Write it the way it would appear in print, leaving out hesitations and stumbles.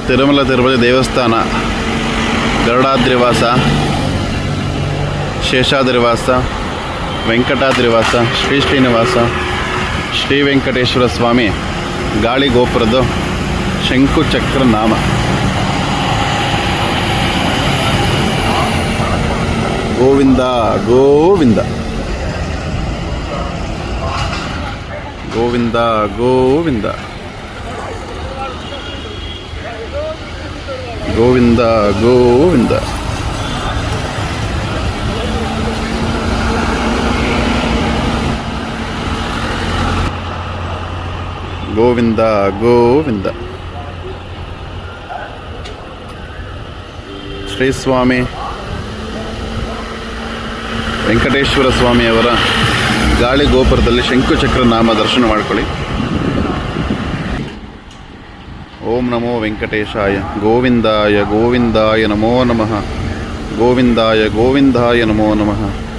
ತಿರುಮಲ ತಿರುಪತಿ ದೇವಸ್ಥಾನ, ಗರುಡಾದ್ರಿವಾಸ, ಶೇಷಾದ್ರಿವಾಸ, ವೆಂಕಟಾದ್ರಿವಾಸ, ಶ್ರೀ ಶ್ರೀನಿವಾಸ, ಶ್ರೀ ವೆಂಕಟೇಶ್ವರ ಸ್ವಾಮಿ ಗಾಳಿ ಗೋಪುರದ ಶಂಕುಚಕ್ರ ನಾಮ. ಗೋವಿಂದ ಗೋವಿಂದ ಗೋವಿಂದ ಗೋವಿಂದ ಗೋವಿಂದ ಗೋವಿಂದ. ಗೋವಿಂದ ಗೋವಿಂದ. ಶ್ರೀ ಸ್ವಾಮಿ ವೆಂಕಟೇಶ್ವರ ಸ್ವಾಮಿಯವರ ಗಾಳಿ ಗೋಪುರದಲ್ಲಿ ಶಂಕುಚಕ್ರ ನಾಮ ದರ್ಶನ ಮಾಡಿಕೊಳ್ಳಿ. ಓಂ ನಮೋ ವೆಂಕಟೇಶಾಯ. ಗೋವಿಂದಾಯ ಗೋವಿಂದಾಯ ನಮೋ ನಮಃ. ಗೋವಿಂದಾಯ ಗೋವಿಂದಾಯ ನಮೋ ನಮಃ.